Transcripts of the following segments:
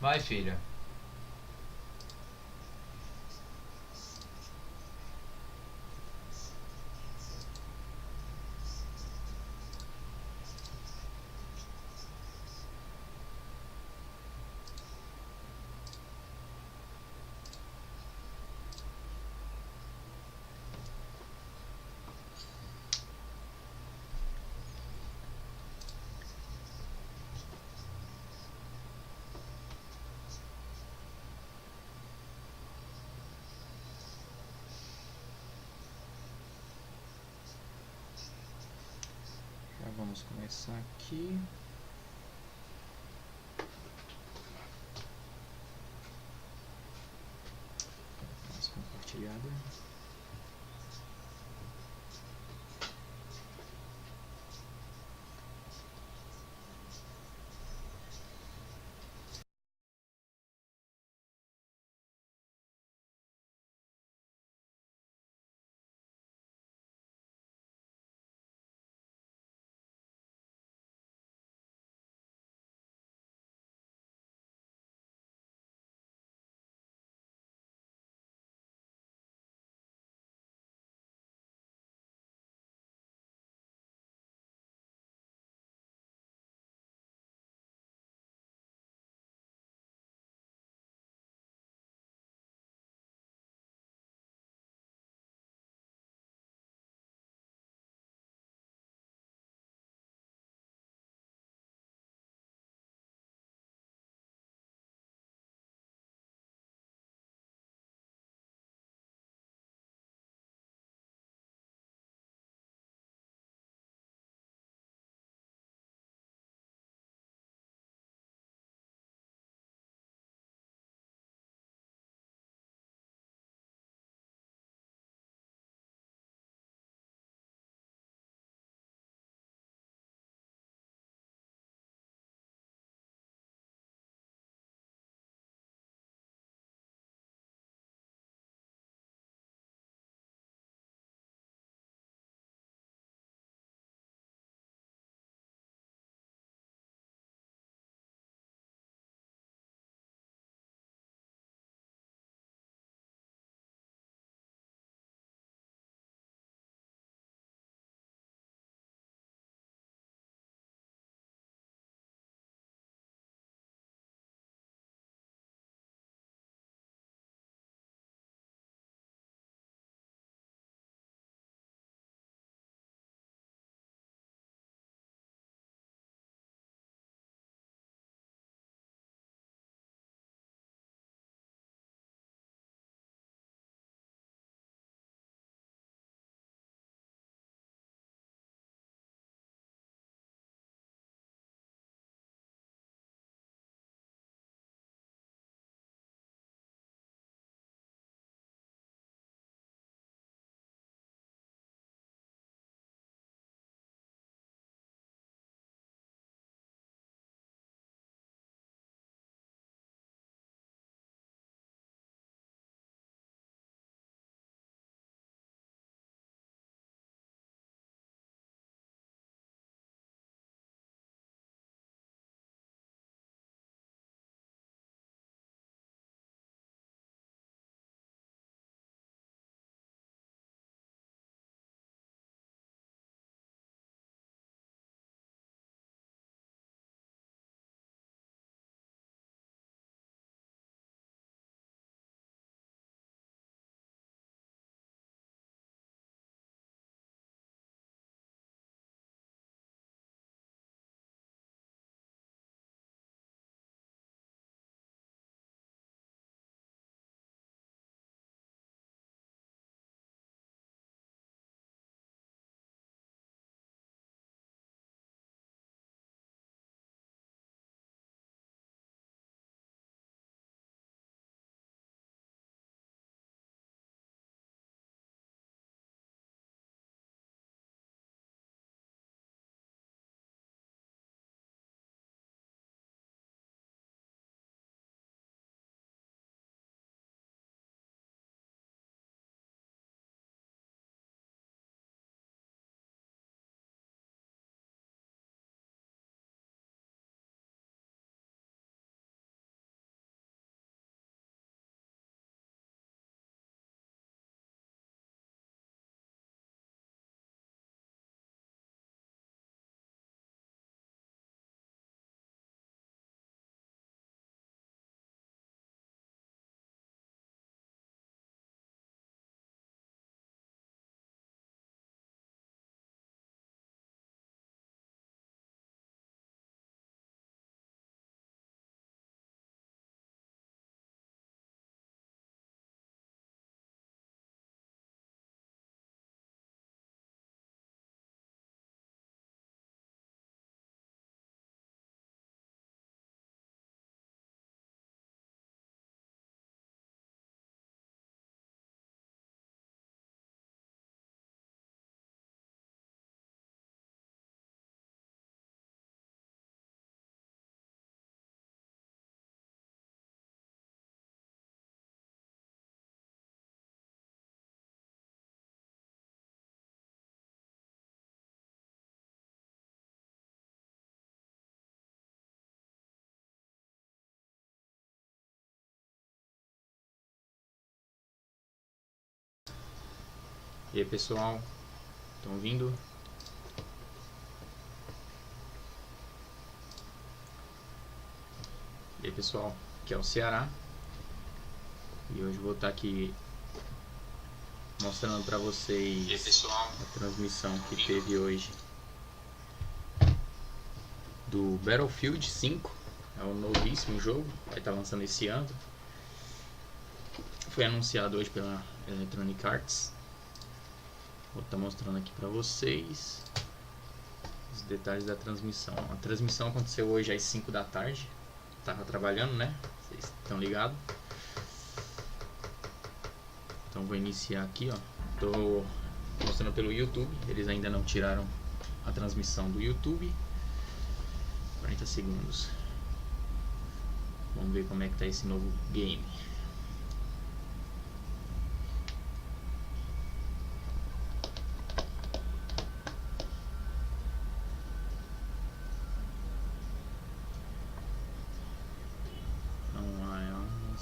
Vai, filha. Já vamos começar aqui. Mais compartilhada. E aí pessoal, estão ouvindo? E aí pessoal, aqui é o Ceará e hoje vou estar aqui mostrando para vocês a transmissão que teve hoje do Battlefield 5. É um novíssimo jogo, vai estar lançando esse ano. Foi anunciado hoje pela Electronic Arts. Vou estar mostrando aqui para vocês os detalhes da transmissão. A transmissão aconteceu hoje às 5 da tarde. Tava trabalhando, né? Vocês estão ligados? Então vou iniciar aqui, ó. Tô mostrando pelo YouTube. Eles ainda não tiraram a transmissão do YouTube. 40 segundos. Vamos ver como é que tá esse novo game.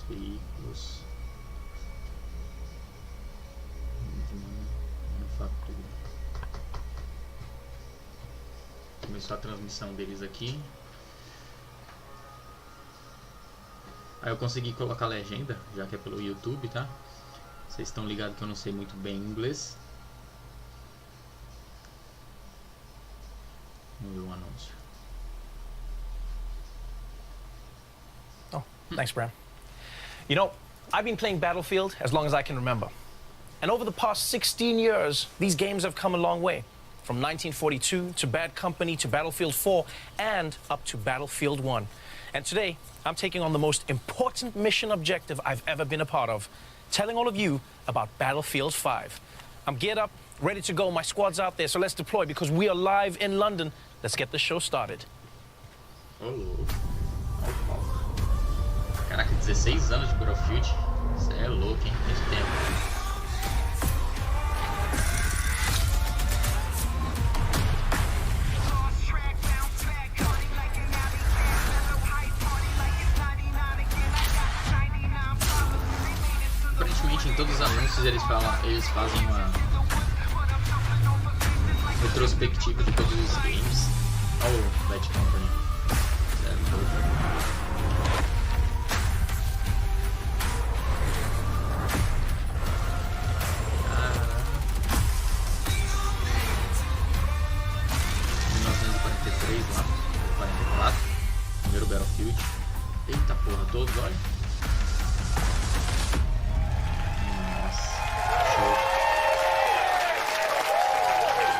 Veículos de manufatura. Começou a transmissão deles aqui. Aí eu consegui colocar a legenda, já que é pelo YouTube, tá? Vocês estão ligados que eu não sei muito bem inglês. Vamos ver o anúncio. Oh, thanks, Bram. You know, I've been playing Battlefield as long as I can remember. And over the past 16 years, these games have come a long way. From 1942 to Bad Company to Battlefield 4 and up to Battlefield 1. And today, I'm taking on the most important mission objective I've ever been a part of, telling all of you about Battlefield 5. I'm geared up, ready to go. My squad's out there, so let's deploy because we are live in London. Let's get the show started. Oh. Caraca, 16 anos de Battlefield. Isso é louco, hein? Muito tempo. Aparentemente em todos os anúncios eles fazem uma retrospectiva de todos os games. Olha o Bad Company. Isso é louco. Lá, 44, primeiro Battlefield. Eita porra, todos, olha. Nossa, show.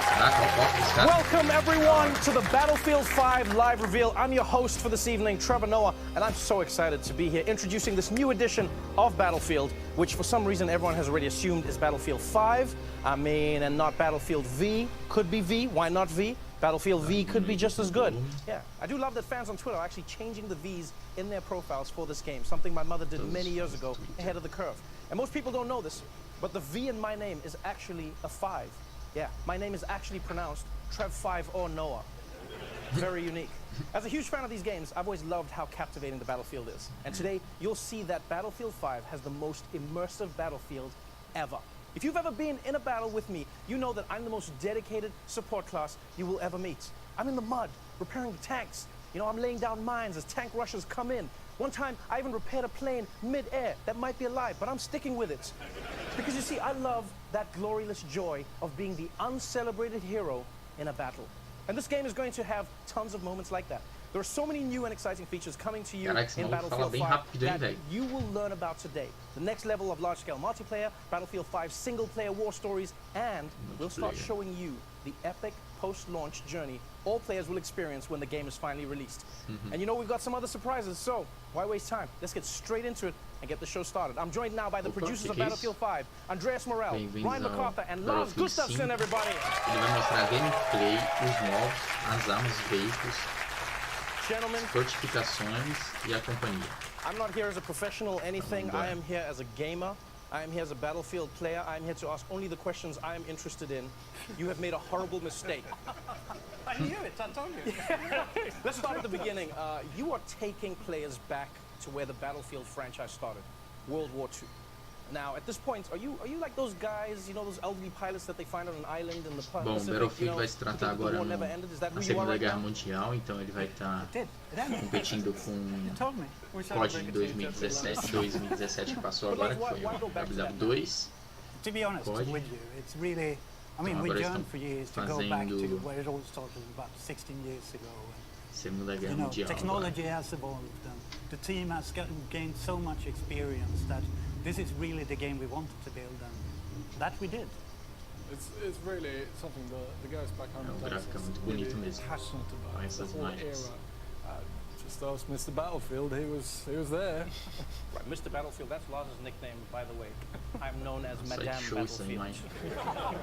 Caraca, olha o foco desse cara. Welcome everyone to the Battlefield 5 live reveal. I'm your host for this evening, Trevor Noah, and I'm so excited to be here introducing this new edition of Battlefield, which for some reason everyone has already assumed is Battlefield 5. I mean, and not Battlefield V. Could be V, why not V? Battlefield V could be just as good. Yeah, I do love that fans on Twitter are actually changing the V's in their profiles for this game, something my mother did many years ago, ahead of the curve. And most people don't know this, but the V in my name is actually a 5. Yeah, my name is actually pronounced Trev5 or Noah. Very unique. As a huge fan of these games, I've always loved how captivating the Battlefield is. And today, you'll see that Battlefield 5 has the most immersive battlefield ever. If you've ever been in a battle with me, you know that I'm the most dedicated support class you will ever meet. I'm in the mud, repairing the tanks. You know, I'm laying down mines as tank rushers come in. One time, I even repaired a plane mid-air that might be alive, but I'm sticking with it. Because you see, I love that glorious joy of being the uncelebrated hero in a battle. And this game is going to have tons of moments like that. There are so many new and exciting features coming to you in Battlefield 5 that you will learn about today. The next level of large-scale multiplayer, Battlefield 5 single-player war stories, and we'll start showing you the epic post-launch journey all players will experience when the game is finally released. And you know, we've got some other surprises, so why waste time? Let's get straight into it and get the show started. I'm joined now by the producers of Battlefield 5, Andreas Morel, Ryan MacArthur, and Lars Gustafsson, everybody. Ele vai mostrar a gameplay, os mods, as armas, os veículos, Gentlemen, fortificações e a companhia. I'm not here as a professional anything. I am here as a gamer. I am here as a Battlefield player. I am here to ask only the questions I am interested in. You have made a horrible mistake. I knew it, I told you. Let's start at the beginning. You are taking players back to where the Battlefield franchise started, World War II. Now, at this point, are you like those guys, you know, those elderly pilots that they find on an island in the Bom, Pacific, Battlefield vai se tratar agora war never ended? Is that na who you are Segunda right Guerra now? Mundial, então ele vai estar It did. It ended. competindo com You told me. We o COD de 2017 que passou agora, que foi o WW2. To be honest COD. with you, it's really. I mean, Então we agora yearned estão for years to go back to fazendo where it all started about 16 years ago. Segunda Guerra You know, Mundial agora. technology has evolved, and the team has gained so much experience that this is really the game we wanted to build, and that we did. It's really something the guys back home É, o in Dallas gráfico é muito really bonito mesmo. passionate about. Com essas The whole imagens. era. Just ask Mr. Battlefield, he was there. Right, Mr. Battlefield, that's Laz's nickname, by the way. I'm known as Nossa, Madame show essa Battlefield. imagem.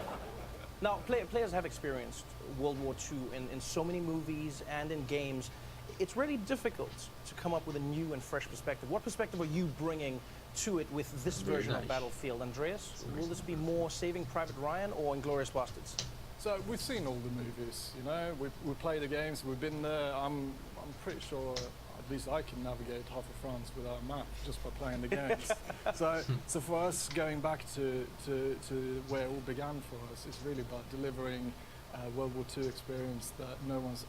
Now, players have experienced World War II in so many movies and in games. It's really difficult to come up with a new and fresh perspective. What perspective are you bringing to it with this Very version of nice. Battlefield? Andreas, will this be more Saving Private Ryan or Inglourious Bastards? So we've seen all the movies, you know. We play the games. We've been there. I'm pretty sure at least I can navigate half of France without a map just by playing the games. so for us, going back to where it all began for us, it's really about delivering a World War II experience that no one's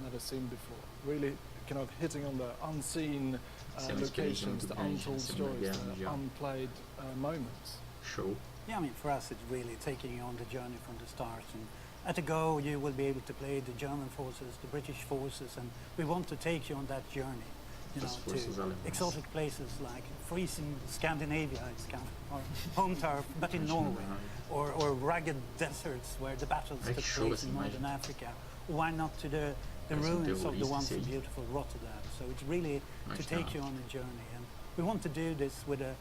never seen before. Really kind of hitting on the unseen Essa é uma experiência locations, muito the grande na untold Segunda stories, Guerra the Mundial. unplayed moments. Show. Yeah, I mean, for us, it's really taking you on the journey from the start. And at the go, you will be able to play the German forces, the British forces, and we want to take you on that journey. You As know, forces to alemãs. exotic places like freezing Scandinavia, it's kind of our home turf, but in Norway, or rugged deserts where the battles Ai, que took show place essa in imagem. Northern Africa. Why not to the Parece ruins of the terrorista once esse aí. beautiful Rotterdam? So it's really to Mas take tá. you on a journey, and we want to do this with a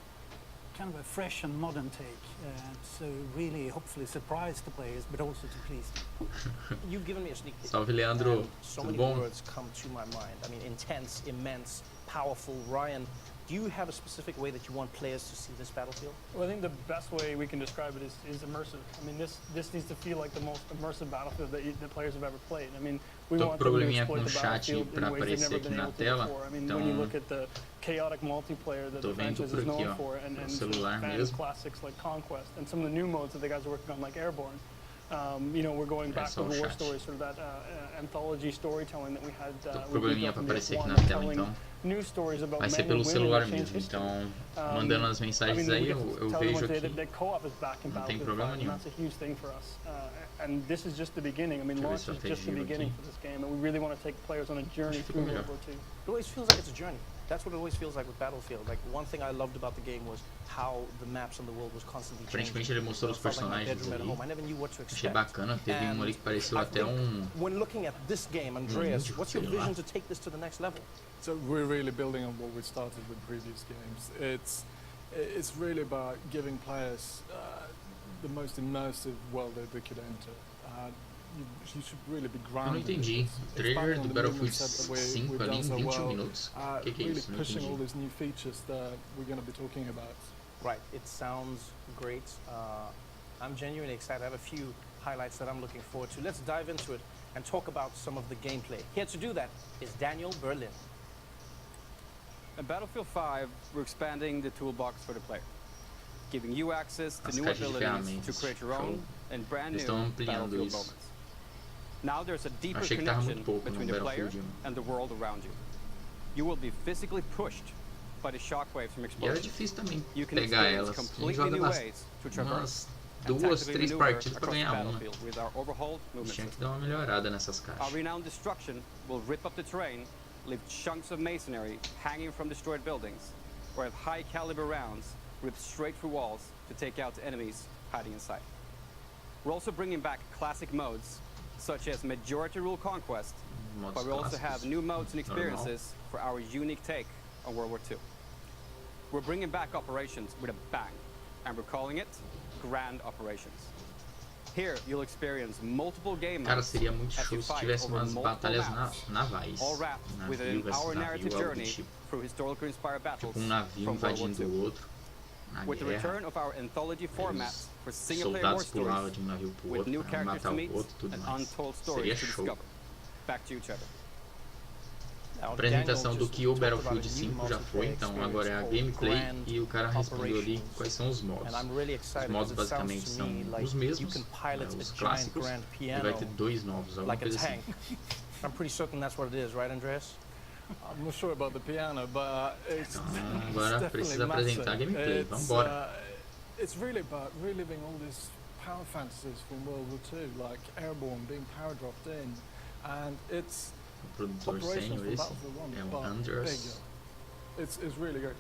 kind of a fresh and modern take, so really hopefully surprise the players, but also to please them. You've given me a sneak peek. Salve, Leandro. And so Tudo many bom? words come to my mind. I mean, intense, immense, powerful. Ryan, do you have a specific way that you want players to see this Battlefield? Well, I think the best way we can describe it is immersive. I mean, this needs to feel like the most immersive Battlefield that the players have ever played. I mean, we Tô com want them to probleminha exploit com the o chat Battlefield pra in ways they've aparecer never aqui been na able to tela. before. I mean, when you Então, look at the chaotic multiplayer that tô the vendo franchise por is aqui, known ó, for, and no sort of celular fan mesmo. classics like Conquest, and some of the new modes that the guys are working on, like Airborne. You know, we're going back só to o the war chat. stories, sort of that anthology storytelling that we had. Tô com with probleminha Rebuilt pra in aparecer Day aqui One, na tela, telling então. new stories about Vai ser men pelo and women celular that changed mesmo, history. então mandando as I mensagens mean, aí, we get eu to tell vejo everyone aqui. that co-op is back in Não tem Battlefield problema 5, nenhum. and that's a huge thing for us. And this is just the beginning. I mean, Deixa eu ver launch se eu is just the até giro beginning aqui. for this game, and we really want to take players on a journey Acho que through ficou World melhor. War II. It always feels like it's a journey. That's what it always feels like with Battlefield. Like, one thing I loved about the game was how the maps and the world was constantly changing. Aparentemente ele mostrou os It felt like my personagens bedroom at aí. home. I never knew what to Achei expect. bacana, teve um ali que pareceu I até think when looking at this game, Andreas, what's your sei lá. vision to take this to the next level? So we're really building on what we started with previous games. It's really about giving players the most immersive world that they could enter. You should really be Eu não grounded. entendi. O trailer do Battlefield 5 ali em 21 minutos. Que é really isso? Não pushing all entendi. these new features that we're going to be talking about. Right, it sounds great. I'm genuinely excited. I have a few highlights that I'm looking forward to. Let's dive into it and talk about some of the gameplay. Here to do that is Daniel Berlin. In Battlefield 5, we're expanding the toolbox for the player, giving you access to As new caixas de abilities to ferramentas. create your Show. own and brand Eles new estão ampliando Battlefield isso. moments. Now there's a deeper Achei que tava connection muito pouco no between the player Battlefield 1. and the world around you. You will be physically pushed by the shockwaves from E era explosions. difícil também You can pegar experience elas. A gente completely joga new umas ways to traverse and duas, tactically três maneuver partidas pra across the ganhar uma. battlefield with our overhauled movement Tinha que system. dar uma melhorada nessas Our caixas. renowned destruction will rip up the terrain, leave chunks of masonry hanging from destroyed buildings, or have high caliber rounds ripped straight through walls to take out enemies hiding inside. We're also bringing back classic modes, such as Majority Rule Conquest, Modos but we also have clássicos. new modes and Normal. experiences for our unique take on World War II. We're bringing back operations with a bang, and we're calling it Grand Operations. Here, you'll experience multiple game Cara, modes seria muito as show you se fight tivesse over umas multiple batalhas maps, navais. all wrapped within Navio versus our navio, narrative algo do journey tipo. through historically inspired battles Tipo navio from World War invadindo II. o outro na With the guerra. return of our anthology format Os for single-player war soldados pulavam stories, de um navio pro with outro new pra characters matar to o meet outro e tudo and mais. untold Seria stories to show. discover. Back to you, Trevor. Now, Apresentação Daniel do just que o talked about Battlefield a new 5 já foi, multiplayer então agora é a experience gameplay called e o cara respondeu ali Operations. quais são os modos. And I'm really excited Os modos because it sounds basicamente to são me like os you mesmos, can pilot os a giant clássicos, grand e vai ter piano 2 novos, alguma like a coisa assim. tank. I'm pretty certain that's what it is, right, Andreas? I'm not sure about the piano, but it's, Então, it's agora definitely precisa apresentar a massive. gameplay, vambora. It's really about reliving all these power fantasies from World War II, like airborne, being power dropped in, and it's O produtor operations sênior from esse Battlefield 1, é o but Andreas. bigger. It's really good.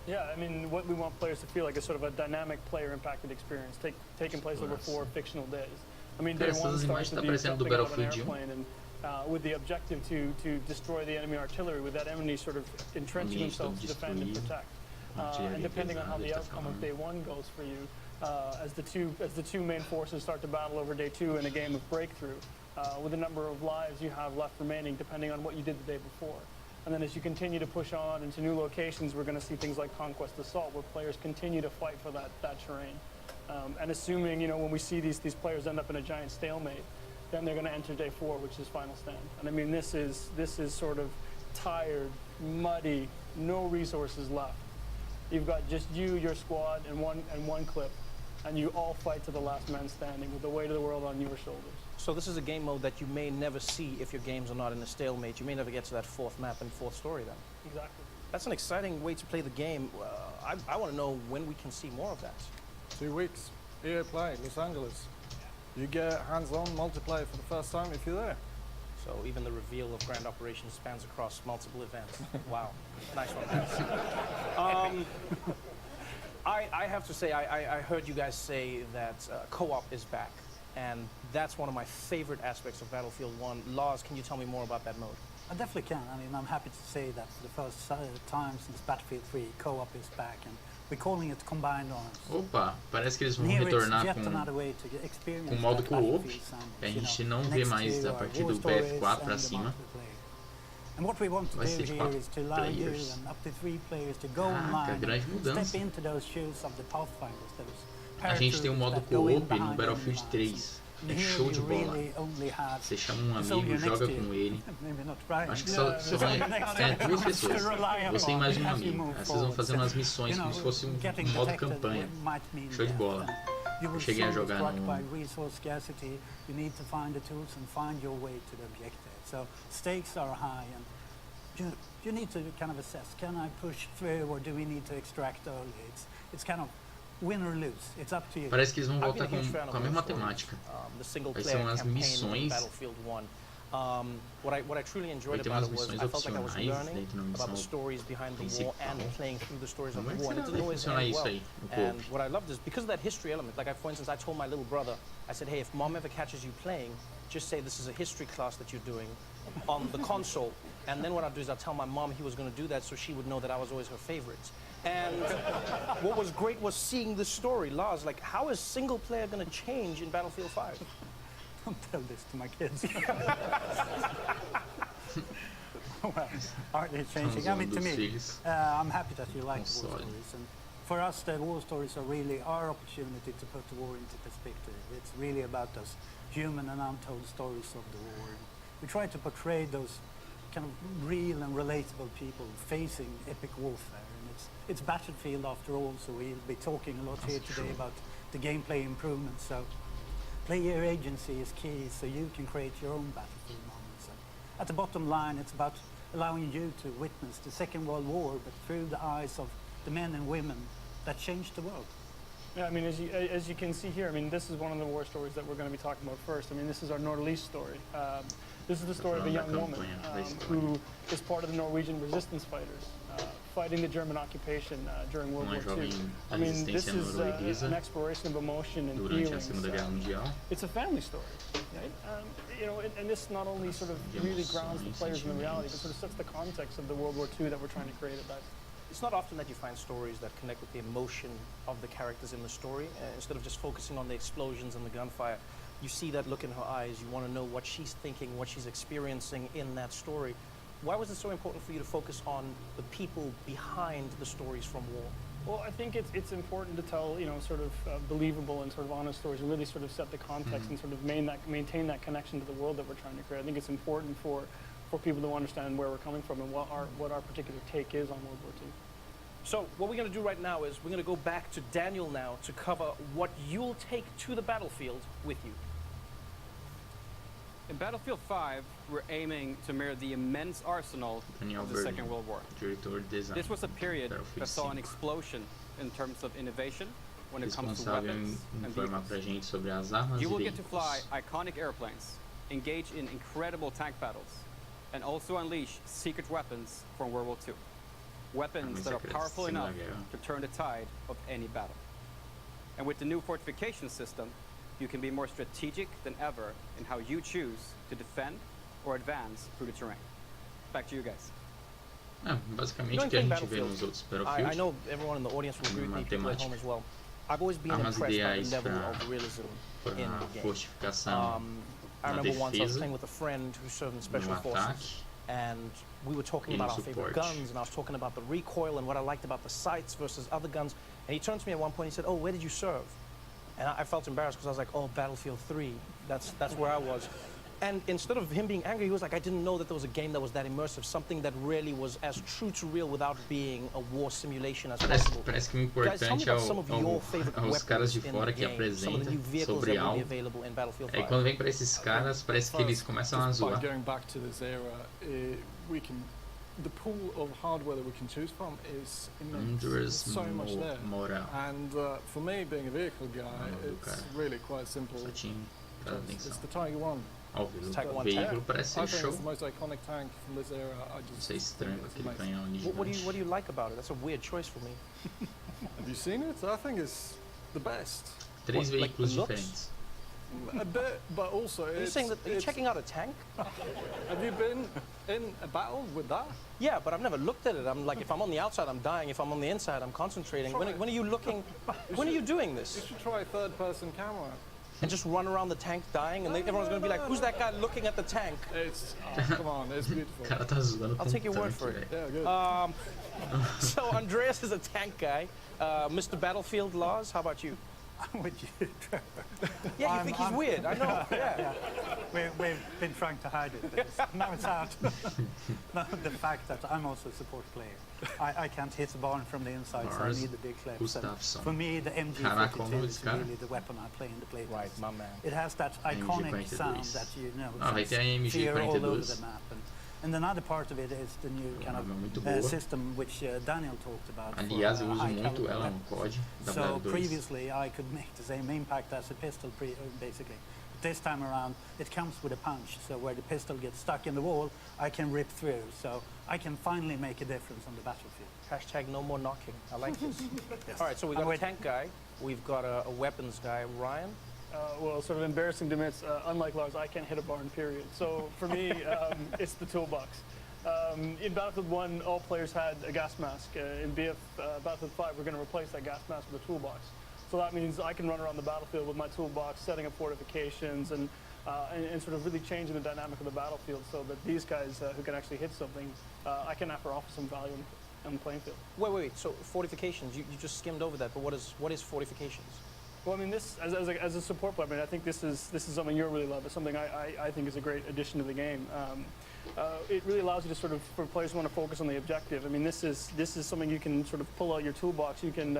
Yeah, I mean, what we want players to feel like is sort of a dynamic player-impacted experience, taking place over 4 fictional days. I mean, day Essas one imagens starts tá with you aparecendo do jumping out of an Battlefield 1. airplane and with the objective to destroy the enemy artillery, with that enemy sort of entrenching Ambiente todo themselves to defend and destruído. protect. Artilharia And depending on how pesada, the ele tá outcome of falando. day one goes for you, as the two main forces start to battle over day 2 in a game of breakthrough, with the number of lives you have left remaining depending on what you did the day before. And then as you continue to push on into new locations, we're going to see things like Conquest Assault, where players continue to fight for that terrain. And assuming, when we see these players end up in a giant stalemate, then they're going to enter day 4, which is Final Stand. And I mean, this is sort of tired, muddy, no resources left. You've got just you, your squad, and one clip, and you all fight to the last man standing with the weight of the world on your shoulders. So this is a game mode that you may never see if your games are not in a stalemate. You may never get to that 4th map and 4th story then. Exactly. That's an exciting way to play the game. I want to know when we can see more of that. 2 weeks, EA Play, Los Angeles. You get hands-on multiplayer for the first time if you're there. So even the reveal of Grand Operations spans across multiple events. Wow, nice one. I have to say, I heard you guys say that co-op is back, and that's one of my favorite aspects of Battlefield 1. Lars, can you tell me more about that mode? I definitely can. I mean, I'm happy to say that for the first time since Battlefield 3, co-op is back, and we're calling it Combined Arms. Opa, parece que eles vão Here it's retornar yet com another way to experience com modo that co-op, Battlefield sandwich, que a you gente know, não vê next mais to, a partir war do stories BF4 pra and the cima. multiplayer. And what we want to Vai do ser de here 4 is to allow you players. and up to 3 players to go Caraca, online grande and mudança. step into those shoes of the Pathfinders, those A gente tem um modo that go in co-op no behind Battlefield enemy lines. 3. And É here show you de bola. really only have Você chama um the soldier amigo, next joga to you. com ele. Maybe not right. Acho que só vai. É 2 pessoas. Você e mais um amigo. Aí vocês vão fazendo umas missões como se fosse um modo campanha. Show de bola. Eu cheguei a jogar no. By resource scarcity, you need to find the tools and find your way to the objective. So stakes are high, and you need to kind of assess: can I push through, or do we need to extract early? It's kind of win or lose. It's up to you. Parece que eles vão I've been voltar a huge fan com of a mesma those stories. temática. The single Vai player ser umas campaign missões. in Battlefield 1. What I truly enjoyed Vai ter about umas it was missões I felt like I was opcionais learning dentro da about the missão stories behind the war principal. and playing through the stories of Como é the que war. And será it que didn't vai always funcionar end isso well. aí, no And co-op? what I loved is because of that history element. Like, for instance, I told my little brother, I said, hey, if mom ever catches you playing, just say this is a history class that you're doing on the console. And then what I'll do is I'll tell my mom he was going to do that so she would know that I was always her favorite. And what was great was seeing the story. Lars, like, how is single player going to change in Battlefield 5? Don't tell this to my kids. Well, are they changing? I mean, to me, I'm happy that you like war stories. And for us, the war stories are really our opportunity to put the war into perspective. It's really about those human and untold stories of the war. We try to portray those kind of real and relatable people facing epic warfare. And it's Battlefield after all, so we'll be talking a lot here today about the gameplay improvements. So player agency is key, so you can create your own Battlefield moments. So at the bottom line, it's about allowing you to witness the Second World War, but through the eyes of the men and women that changed the world. Yeah, I mean, as you can see here, I mean, this is one of the war stories that we're going to be talking about first. I mean, this is our Nordlys story. This is the story of a young woman who is part of the Norwegian resistance fighters fighting the German occupation during World War II. I mean, this is an exploration of emotion and feelings. It's a family story, right? You know, and this not only sort of really grounds the players in the reality, but sort of sets the context of the World War II that we're trying to create at that. It's not often that you find stories that connect with the emotion of the characters in the story. Instead of just focusing on the explosions and the gunfire, you see that look in her eyes. You want to know what she's thinking, what she's experiencing in that story. Why was it so important for you to focus on the people behind the stories from war? Well, I think it's important to tell, you know, sort of believable and sort of honest stories and really sort of set the context and sort of maintain that connection to the world that we're trying to create. I think it's important for for people to understand where we're coming from and what our particular take is on World War II. So what we're going to do right now is we're going to go back to Daniel now to cover what you'll take to the battlefield with you. In Battlefield 5, we're aiming to mirror the immense arsenal of the Second World War. This was a period that saw an explosion in terms of innovation when it comes to weapons and vehicles. You will get to fly iconic airplanes, engage in incredible tank battles, and also unleash secret weapons from World War II. Weapons that are powerful enough to turn the tide of any battle. And with the new fortification system, you can be more strategic than ever in how you choose to defend or advance through the terrain. Back to you guys. Basicamente o que a gente vê nos outros Battlefield. I know everyone in the audience will agree with me, people at home as well. I've always been impressed by the level of realism in the game. I remember once I was playing with a friend who served in Special Forces, and we were talking about our favorite guns, and I was talking about the recoil and what I liked about the sights versus other guns, and he turned to me at one point and he said, "Oh, where did you serve?" And I felt embarrassed because I was like, "Oh, Battlefield 3, that's where I was." And instead of him being angry, he was like, "I didn't know that there was a game that was that immersive, something that really was as true to real without being a war simulation as possible." Parece que o importante aos caras de fora que apresentam sobre algo. E quando vem para esses caras, parece que eles começam a zoar. Going back to this era, the pool of hardware that we can choose from is immense. There's so much there. And for me, being a vehicle guy, it's really quite simple. It's the Tiger 1. Óbvio, o veículo parece ser show. It's the most iconic tank from this era. Isso é estranho, aquele canhão ali. What do you like about it? That's a weird choice for me. Have you seen it? I think it's the best. Três veículos diferentes. A bit, but also are you saying that? Are you checking out a tank? Have you been in a battle with that? Yeah, but I've never looked at it. I'm like, if I'm on the outside, I'm dying. If I'm on the inside, I'm concentrating. When are you looking? When are you doing this? You should try a third-person camera. And just run around the tank dying, and everyone's going to be like, "Who's that guy looking at the tank?" It's come on, it's beautiful. I'll take your word for it. Yeah, good. So Andreas is a tank guy. Mr. Battlefield Laws, how about you? I'm with you, Trevor. Yeah, you think he's weird, I know. Yeah. We've been trying to hide it, but now it's out. The fact that I'm also a support player. I can't hit the barn from the inside, so I need the big flaps. For me, the MG52 is really the weapon I play in the playtest. Right, my man. It has that iconic sound that you know, fear all over the map. And another part of it is the new kind of system which Daniel talked about. Aliás, eu uso muito ela no COD da So previously I could make the same impact as a pistol, basically. But this time around, it comes with a punch. So where the pistol gets stuck in the wall, I can rip through. So I can finally make a difference on the battlefield. Hashtag no more knocking. I like this. Yes. All right, so we've got a tank guy. We've got a weapons guy. Ryan? Well, sort of embarrassing to admit, unlike Lars, I can't hit a barn, period. So for me, it's the toolbox. In Battlefield 1, all players had a gas mask. In Battlefield 5, we're going to replace that gas mask with a toolbox. So that means I can run around the battlefield with my toolbox, setting up fortifications, and sort of really changing the dynamic of the battlefield so that these guys who can actually hit something, I can offer some value on the playing field. Wait. So fortifications, you just skimmed over that, but what is fortifications? Well, I mean, this as a support player, I mean, I think this is something you really love. It's something I think is a great addition to the game. It really allows you to sort of, for players who want to focus on the objective. I mean, this is something you can sort of pull out your toolbox. You can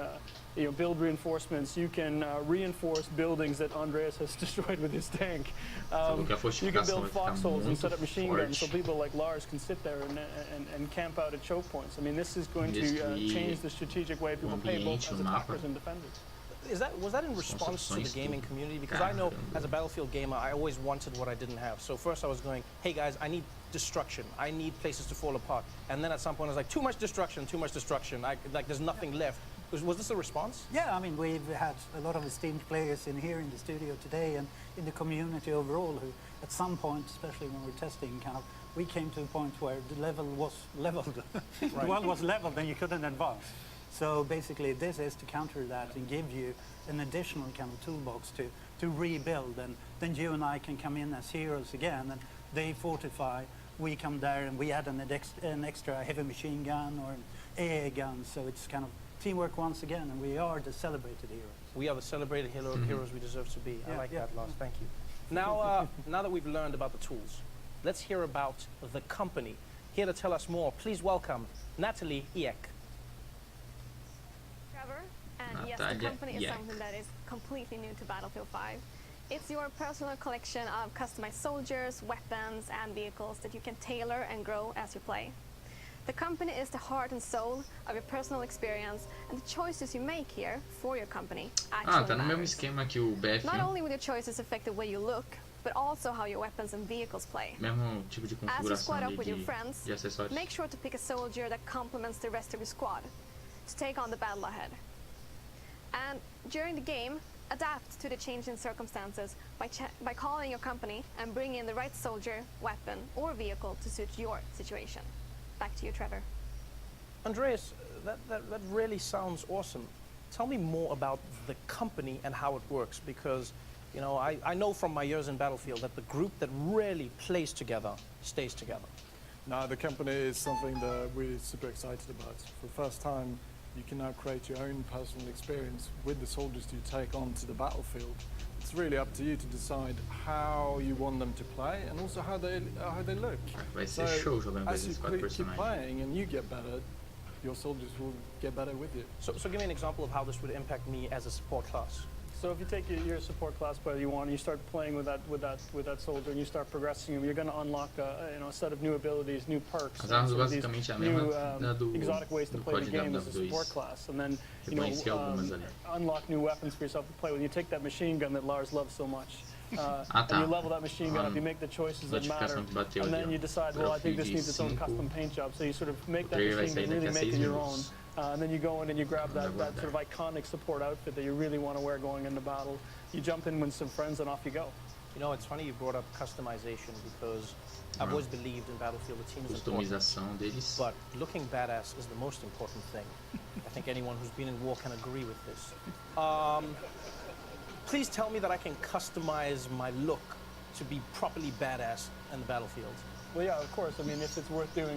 build reinforcements. You can reinforce buildings that Andreas has destroyed with his tank. You can build foxholes and set up machine guns so people like Lars can sit there and camp out at choke points. I mean, this is going to change the strategic way people play both as attackers and defenders. Was that in response to the gaming community? Because I know as a Battlefield gamer, I always wanted what I didn't have. So first I was going, hey guys, I need destruction. I need places to fall apart. And then at some point I was like, too much destruction. Like there's nothing left. Was this a response? Yeah, I mean, we've had a lot of esteemed players in here in the studio today and in the community overall who at some point, especially when we're testing, we came to a point where the level was leveled. The world was leveled and you couldn't advance. So basically this is to counter that and give you an additional kind of toolbox to rebuild, and then you and I can come in as heroes again, and they fortify, we come there and we add an extra heavy machine gun or an AA gun, so it's kind of teamwork once again, and we are the celebrated heroes. We are the celebrated heroes we deserve to be. I like that, Lars, thank you. Now, now that we've learned about the tools, let's hear about the company. Here to tell us more, please welcome Natalie Eek. Trevor, and yes, the company is something that is completely new to Battlefield 5. It's your personal collection of customized soldiers, weapons, and vehicles that you can tailor and grow as you play. The company is the heart and soul of your personal experience, and the choices you make here for your company actually tá no mesmo esquema que o BF. Not only will your choices affect the way you look, but also how your weapons and vehicles play. Mesmo tipo de As you squad configuração up with your friends, de acessórios. make sure to pick a soldier that complements the rest of your squad to take on the battle ahead. And during the game, adapt to the changing circumstances by calling your company and bring in the right soldier, weapon, or vehicle to suit your situation. Back to you, Trevor. Andreas, that really sounds awesome. Tell me more about the company and how it works, because you know, I know from my years in Battlefield that the group that really plays together stays together. No, the company is something that we're super excited about. For the first time, you can now create your own personal experience with the soldiers you take onto the battlefield. It's really up to you to decide how you want them to play and also how they look. Vai ser show jogando com esses 4 As you keep personagens. playing and you get better, your soldiers will get better with you. So give me an example of how this would impact me as a support class. So if you take your support class player you want, and you start playing with that soldier, and you start progressing him, you're going to unlock a set of new abilities, new perks, As armas and some of these basicamente a new mesma da do exotic ways to do play the COD game as a support W2. class, and then Reconheci algumas ali. unlock new weapons for yourself to play with. You take that machine gun that Lars loves so much. tá. And you level that machine gun up, you make the choices that matter, Notificação que bateu and ali, then ó. you decide, well, I think this needs its own 5, custom paint job, so you sort of make that trailer vai machine sair gun, daqui a really make 6 it your own, minutos. and then you go in and you grab that Vamos sort of iconic support outfit that you really want to wear going into battle. You jump in with some friends and off you go. You know, it's funny you brought up customization, because I've always believed in Battlefield the team is important, Customização deles. but looking badass is the most important thing. I think anyone who's been in war can agree with this. Please tell me that I can customize my look to be properly badass in the Battlefield. Well, yeah, of course. I mean, if it's worth doing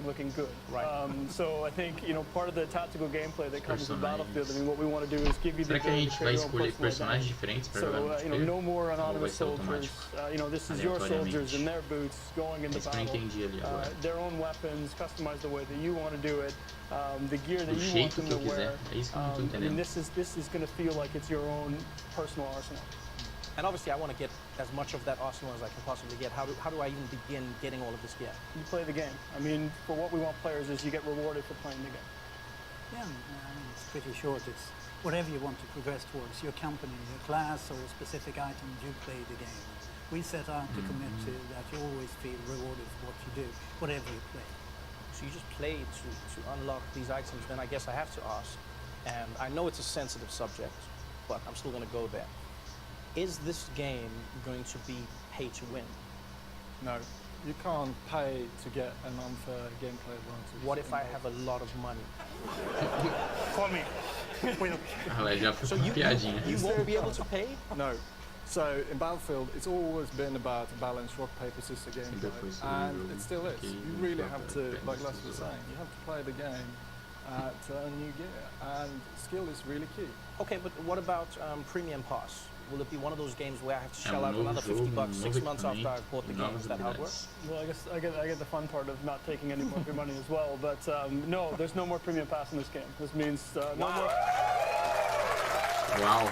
looking good. Right. So I think, you know, part of the tactical gameplay that comes with Battlefield, I mean, what we want to do is give you the Será que a ability gente to vai create your own escolher personal personagens identity. diferentes para So, jogar no you know, multiplayer? no more Ou vai anonymous ser soldiers. automático? You know, this is your soldiers in their boots going into Isso que eu não battle. entendi ali agora. Their own weapons, customized the way that you want to do it. The gear that Do you want jeito them que to eu quiser. wear. É isso que eu não tô I mean, entendendo. this is going to feel like it's your own personal arsenal. And obviously I want to get as much of that arsenal as I can possibly get. How do I even begin getting all of this gear? You play the game. I mean, for what we want players is you get rewarded for playing the game. Yeah, I mean, it's pretty short. It's whatever you want to progress towards, your company, your class, or a specific item, you play the game. We set out to commit to that you always feel rewarded for what you do, whatever you play. So you just play to unlock these items, then I guess I have to ask, and I know it's a sensitive subject, but I'm still going to go there. Is this game going to be pay to win? No, you can't pay to get an unfair gameplay advantage. What if I have a lot of money? Call me. Ah, já foi So uma piadinha. you won't be able to pay? No. So in Battlefield, it's always been about a balanced rock, paper, scissors gameplay, foi sobre and o it still is. que You really have to, papel, like Les was tesoura. saying, you have to play the game to earn new gear, and skill is really key. Okay, but what about Premium Pass? Will it be one of those games where I have to shell out novo another jogo, $50 6 novo months after I've bought the game? novas Is that how it works? habilidades. Well, I guess I get the fun part of not taking any more of your money as well. But no, there's no more premium pass in this game. This means no more. Uau!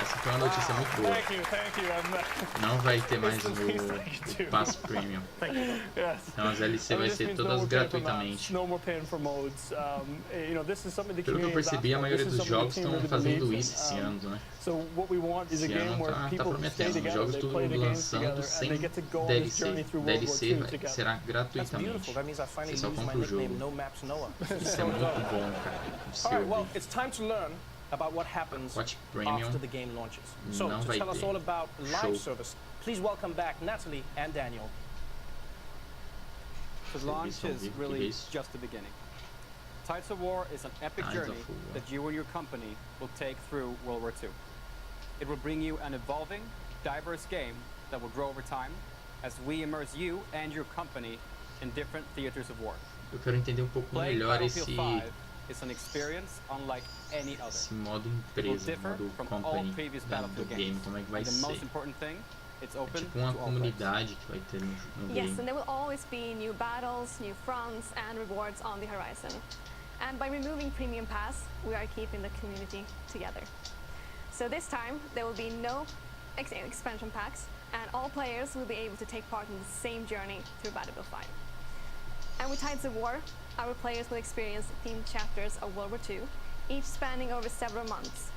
Essa foi uma notícia muito boa. Thank you. Não vai ter mais Please, o Pass Premium. Yes. Então as LC vai This ser means todas more paying for maps, gratuitamente. no more paying for modes. You know, this is something the Pelo que eu community has percebi, a asked for. maioria This is dos something jogos the team estão really fazendo believes isso in. esse ano, né? So what we want is a Esse game ano where tá people stay prometendo. Os together, jogos they tudo play the games lançando together, and sem they get to go on this journey DLC. through World War DLC II together. será That's gratuitamente. beautiful. That means I finally Você só use my compra o nickname, jogo. No Maps Noah. Isso é muito bom, cara. All right, well, it's time to learn about what happens Watch Premium. after the game launches. So, Não to vai tell us ter all about show. live service, please welcome back Natalie and Daniel. The launch Serviço ao is vivo, que really isso? just the beginning. Tides of War is an epic Tides of journey War. that you and your company will take through World War II. It will bring you an evolving, diverse game that will grow over time as we immerse you and your company in different theaters of war. Eu quero entender um pouco Playing melhor Battlefield esse 5 is an experience unlike any other. esse modo It will empresa, differ modo from all company previous do Battlefield game, games. como é que vai And the most ser. important thing, It's É open tipo uma to all players. comunidade que vai ter no Yes, game. and there will always be new battles, new fronts, and rewards on the horizon. And by removing Premium Pass, we are keeping the community together. So this time, there will be no expansion packs, and all players will be able to take part in the same journey through Battlefield 5. And with Tides of War, our players will experience themed chapters of World War II, each spanning over several months.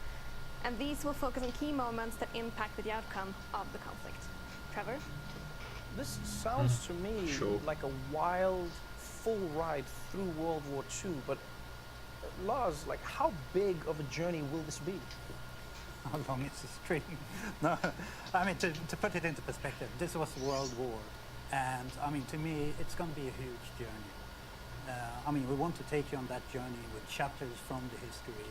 And these will focus on key moments that impacted the outcome of the conflict. Trevor? This sounds to me like a wild, full ride through World War II, but Lars, like, how big of a journey will this be? How long is the string? No, I mean, to put it into perspective, this was World War, and I mean, to me, it's going to be a huge journey. I mean, we want to take you on that journey with chapters from the history,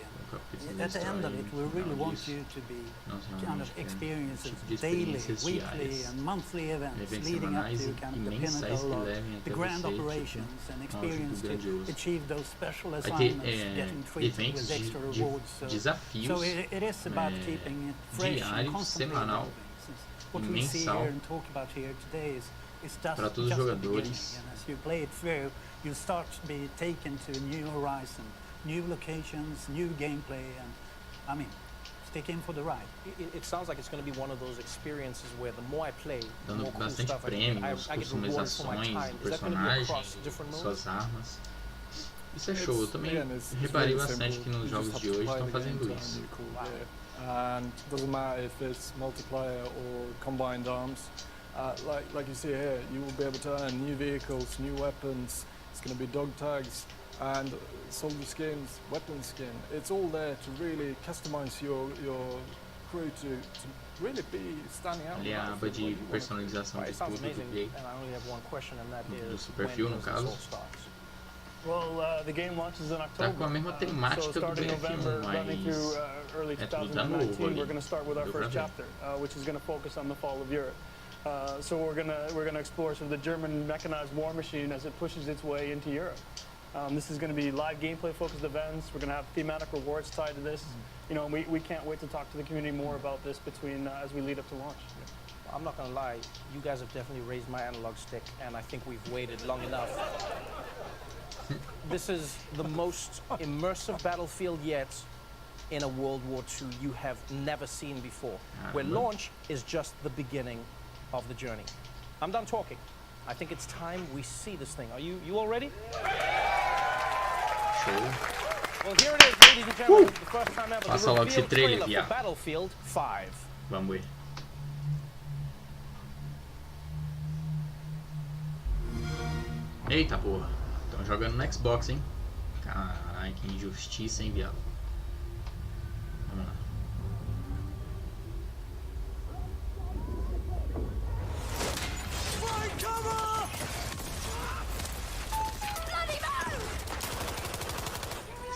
and at the end of it, we really want you to be kind of experiencing daily, weekly, and monthly events leading up to kind of the pinnacle of the grand operations and experience to achieve those special assignments, getting treated with extra rewards. So it is about keeping it fresh and constantly evolving. What we see here and talk about here today is just the beginning, and as you play it through, you start to be taken to a new horizon, new locations, new gameplay, and I mean, stick in for the ride. It sounds like it's going to be one of those experiences where the more I play, the dando more cool bastante stuff prêmios, I get rewarded for my time. Is that going to be across different modes? suas armas. Isso é show. Eu também reparei bastante que nos jogos de hoje estão fazendo isso. And doesn't matter if it's multiplayer or combined arms. Like you see here, you will be able to earn new vehicles, new weapons. It's going to be dog tags and soldier skins, weapon skin. It's all there to really customize your crew to really be standing out. Ali a aba de personalização de tudo do play. Do seu perfil, no caso. Well, the game launches in October. Tá com a mesma temática so do starting November, running through early é tudo tá novo 2019, ali. we're going to start with our first chapter, which is going to focus on the fall of Europe. So we're gonna explore sort of the German mechanized war machine as it pushes its way into Europe. This is going to be live gameplay focused events. We're going to have thematic rewards tied to this. You know, we can't wait to talk to the community more about this between as we lead up to launch. I'm not going to lie, you guys have definitely raised my analog stick, and I think we've waited long enough. This is the most immersive battlefield yet in a World War II you have never seen before, where launch is just the beginning of the journey. I'm done talking. I think it's time we see this thing. Are you all ready? Show. Well, here it is, ladies and gentlemen. The first time ever, Passa the logo esse reveal trailer, trailer for viado. Battlefield 5. Vamos ver. Eita porra. Estão jogando no Xbox, hein? Caralho, que injustiça, hein, viado. Vamos lá.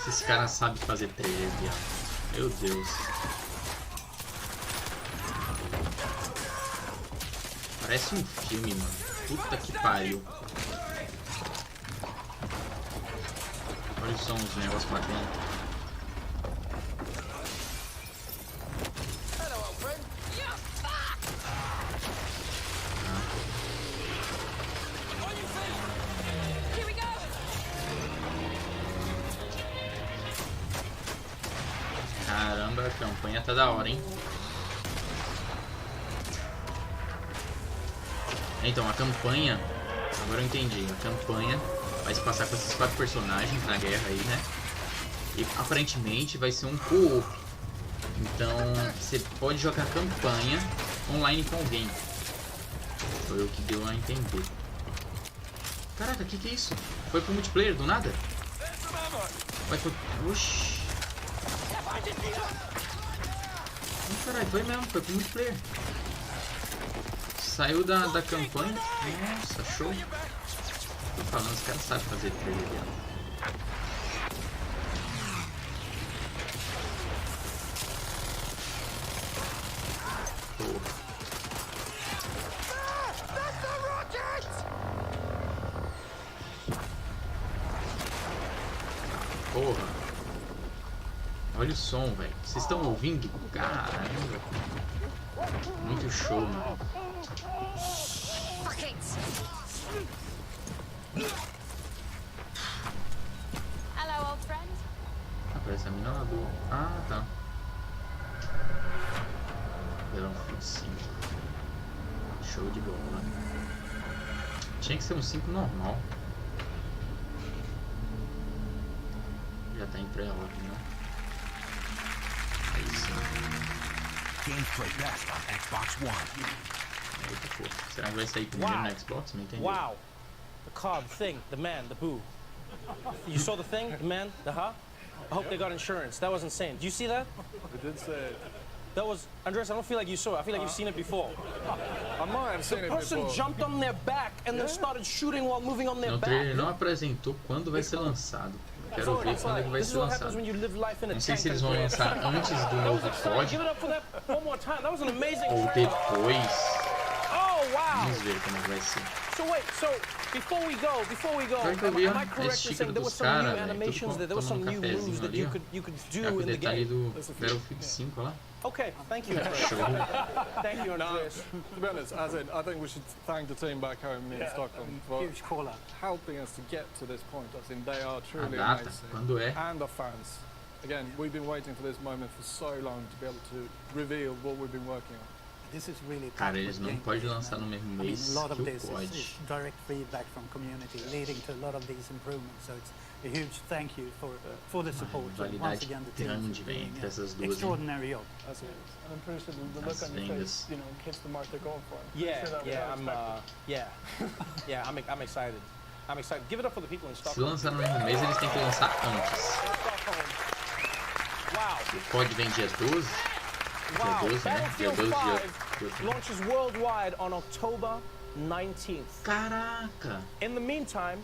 Esses caras sabem fazer trailer, viado. Meu Deus. Parece um filme, mano. Puta que pariu. Olha só os negócios batendo. Caramba, a campanha tá da hora, hein? Então, a campanha... Agora eu entendi. A campanha vai se passar com esses 4 personagens na guerra aí, né? E aparentemente vai ser um co-op. Então, você pode jogar campanha online com alguém. Foi o que deu a entender. Caraca, que é isso? Foi pro multiplayer do nada? Vai pro... Oxi. Caralho, foi mesmo, foi pro multiplayer. Saiu da campanha. Nossa, show. Tô falando, os caras sabem fazer trailer, viado. Porra. Olha o som, velho. Vocês estão ouvindo? Caramba. Muito show, mano. Hello, old friend. Aparece a mina lá do... Ah, tá. Battlefield 5. Show de bola. Tinha que ser um 5 normal. Já tá em pré-ordem, né? Aí sim. Games play best on Xbox One. Eita, pô. Será que vai sair primeiro no Xbox? Não entendi. Wow. The car, the thing, the man, the boo. You saw the thing, the man, the huh? I hope they got insurance. That was insane. Do you see that? We did say it. That was, Andres, I don't feel like you saw it. I feel like you've seen it before. I might have seen The it person before. jumped on their back and then started shooting while moving on their No back. trailer não apresentou quando vai ser lançado. Quero ver quando é que vai This is ser what happens lançado. when you live life in a Não sei tank, se eles vão Andres. lançar antes do novo COD Give it up for that one more time. That was an amazing ou trailer. depois. Oh, wow. Vamos ver como é que vai ser. So wait, so before we go, Pior que eu vi am I a correct in sticker saying there were dos some new caras, velho. animations, Tudo there were some tomando new cafezinho moves that ali, you ó. could Tá do com o in the detalhe game? do Battlefield 5 lá. Okay, thank you, Andres. Show. Thank you, Andres. To be honest, as in, I think we should thank the team back home in Stockholm for Huge call out. helping us to get to this point. I think they are A truly data, amazing. quando é? And the fans. Again, we've been waiting for this moment for so long to be able to reveal what we've been working on. This is really Cara, packed eles with não gameplay, podem lançar no mesmo I mean, mês a lot of que o this is COD. direct feedback from community, leading to a lot of these improvements. So it's a huge thank you for the support. And once Rivalidade again, the team grande, for velho, doing entre essas duas, hein? extraordinary job. That's it. And I'm pretty sure the look Las on your Vegas. face, hits the mark they're going for. I'm Yeah, sure that was yeah, I'm, unexpected. yeah, I'm excited. I'm excited. Give it up for the people in Se Stockholm. lançar no mesmo mês, eles têm que lançar antes. Wow. O COD vem dia 12. Dia Wow. 12, né? Dia Battlefield 12 5 launches worldwide on October 19th. Caraca! In the meantime,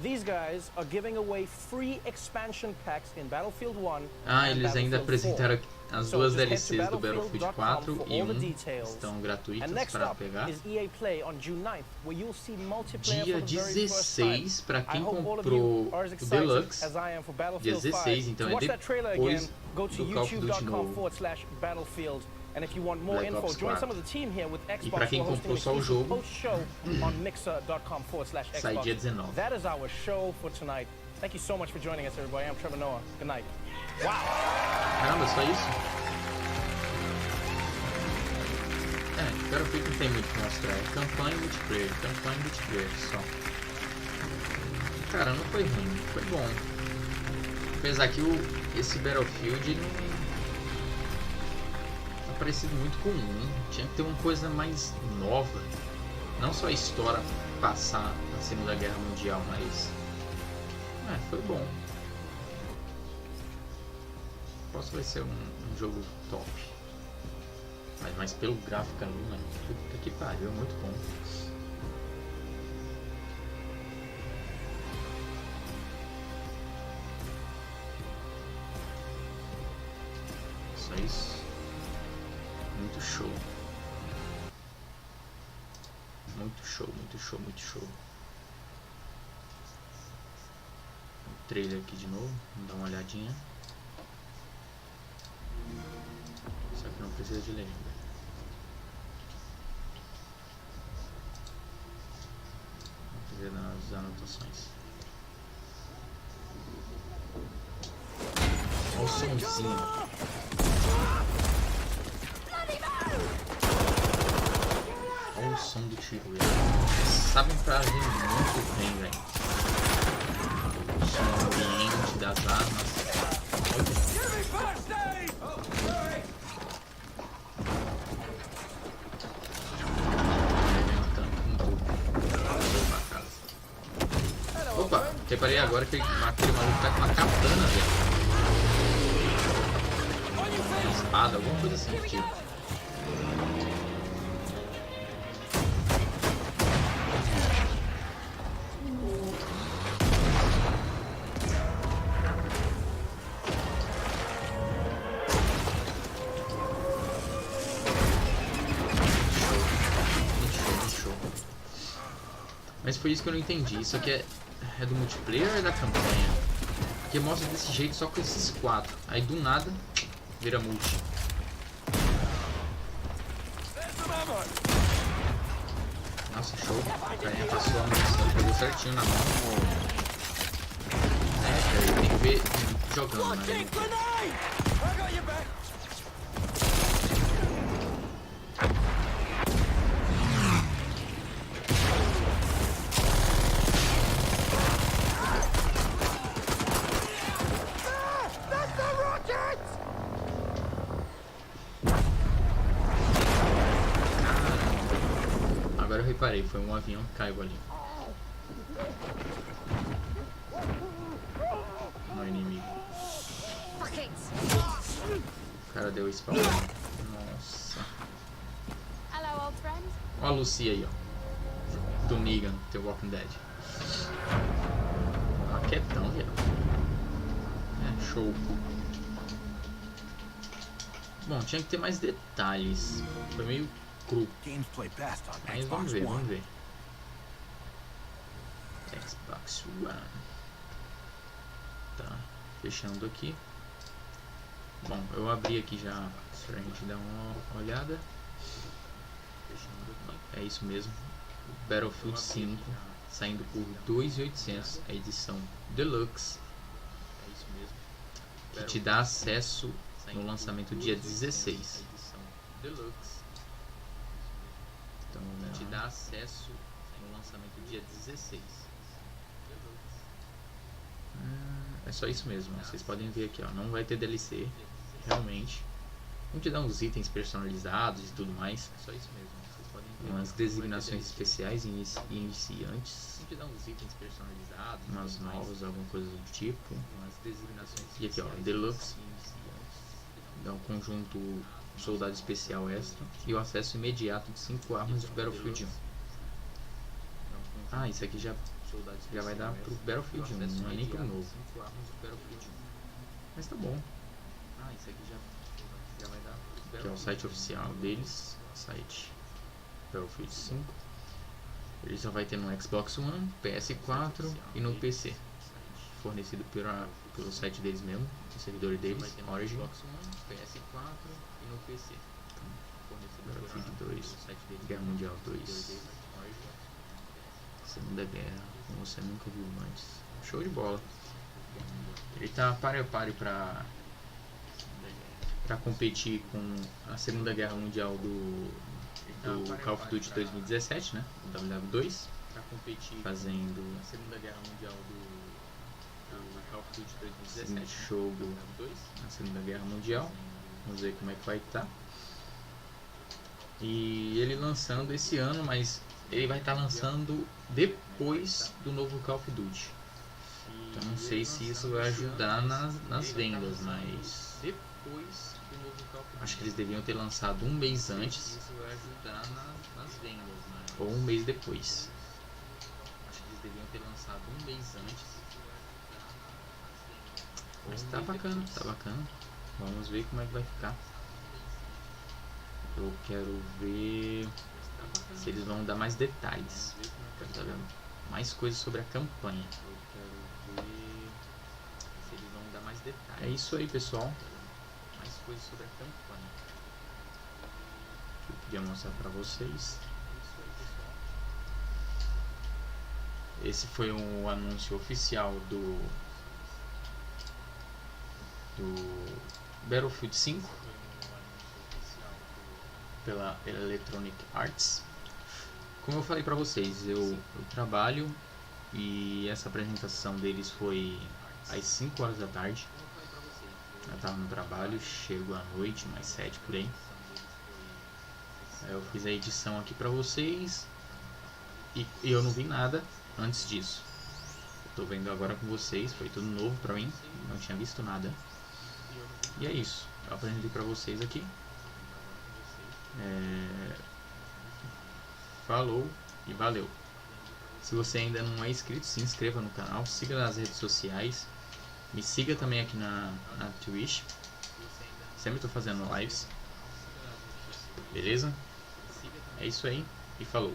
these guys are giving away free expansion packs in Battlefield 1 Ah, and eles ainda Battlefield 4. apresentaram as So duas just head to DLCs do Battlefield 4 for e all the 1 details. estão And gratuitas next para up pegar. is EA Play on June 9th, where you'll see multiplayer Dia for the very first time. 16, para I quem hope all of comprou you are as o excited Deluxe. as I am for Dia Battlefield 16, 5. então To é watch that trailer again, depois go to do Call of Duty novo. youtube.com/battlefield. And if you want more Black info, Ops join 4. some of the team here with Xbox. E para quem We're hosting comprou só o an jogo, post-show on mixer.com/Xbox. sai dia 19. That is our show for tonight. Thank you so much for joining us, everybody. I'm Trevor Noah. Good night. Wow. Caramba, só isso? É, Battlefield não tem muito o que mostrar. É campanha e multiplayer, só. Cara, não foi ruim, foi bom. Apesar que esse Battlefield não tá parecido muito com tinha que ter uma coisa mais nova. Não só a história passar na Segunda Guerra Mundial, mas... foi bom. Posso vai ser um jogo top. Mas pelo gráfico ali, mano, puta que pariu, é muito bom. Só isso. Muito show. Muito show, muito show, muito show. O trailer aqui de novo, vamos dar uma olhadinha. Só que não precisa de legenda. Vamos ver nas anotações. Olha o somzinho. Olha o som do tiro. Eles sabem fazer muito bem, velho. O som ambiente das armas. Opa, reparei agora que aquele maluco tá com uma katana, velho. Uma espada, alguma coisa assim, tipo. Mas foi isso que eu não entendi. Isso aqui é do multiplayer ou é da campanha? Porque mostra desse jeito só com esses 4. Aí do nada vira multi. Nossa, show. O carinha passou a munição, pegou certinho na mão. Tem que ver jogando, né? Agora eu reparei, foi um avião que caiu ali. No inimigo. O cara deu spawn. Nossa. Olha a Lucy aí, ó. Do Negan, The Walking Dead. Ah, quietão, velho. É, show. Bom, tinha que ter mais detalhes. Foi meio cru. Mas vamos ver, vamos ver. Xbox One. Tá, fechando aqui. Bom, eu abri aqui já pra gente dar uma olhada. Fechando aqui. É isso mesmo. Battlefield 5 saindo por 2.800, a edição DELUX. É isso mesmo. Que te dá acesso no lançamento dia 16. DELUX. Então, te dá acesso no lançamento dia 16. É só isso mesmo, vocês podem ver aqui, ó, não vai ter DLC, realmente. Vamos te dar uns itens personalizados e tudo mais. É só isso mesmo, vocês podem ver. Umas designações especiais e iniciantes. Vamos te dar uns itens personalizados, umas novas, alguma coisa do tipo. Umas designações. E aqui, ó, Deluxe. Dá um conjunto soldado especial extra e o acesso imediato de 5 armas de Battlefield 1. Ah, isso aqui já vai dar pro Battlefield 1, não é nem pro novo. Mas tá bom. Ah, isso aqui já vai dar pro Aqui é o site oficial deles, site Battlefield 5. Ele só vai ter no Xbox One, PS4 e no PC. Fornecido pelo site deles mesmo, o servidor deles, Origin. PS4 e no PC. Battlefield 2, Guerra Mundial 2. Segunda Guerra, como você nunca viu antes. Show de bola. Ele tá páreo a páreo pra competir com a Segunda Guerra Mundial do Call of Duty 2017, né? O WW2. Fazendo a Segunda Guerra Mundial do Call of Duty 2017. Jogo na Segunda Guerra Mundial. Vamos ver como é que vai estar. E ele lançando esse ano, mas ele vai estar lançando depois do novo Call of Duty. Então não sei se isso vai ajudar nas vendas, mas acho que eles deviam ter lançado um mês antes ou um mês depois. Acho que eles deviam ter lançado um mês antes. Mas tá bacana, tá bacana. Vamos ver como é que vai ficar. Eu quero ver se eles vão dar mais detalhes. Quero saber mais coisas sobre a campanha. É isso aí, pessoal. Mais coisas sobre a campanha que eu queria mostrar pra vocês. Esse foi um anúncio oficial do Battlefield 5 pela Electronic Arts. Como eu falei pra vocês, eu trabalho e essa apresentação deles foi às 5 horas da tarde. Eu tava no trabalho, chego à noite, mais 7 por aí. Eu fiz a edição aqui pra vocês e eu não vi nada antes disso. Eu tô vendo agora com vocês, foi tudo novo pra mim, não tinha visto nada. E é isso, eu apresentei pra vocês aqui. Falou e valeu. Se você ainda não é inscrito, se inscreva no canal, siga nas redes sociais, me siga também aqui na Twitch. Sempre estou fazendo lives. Beleza? É isso aí e falou.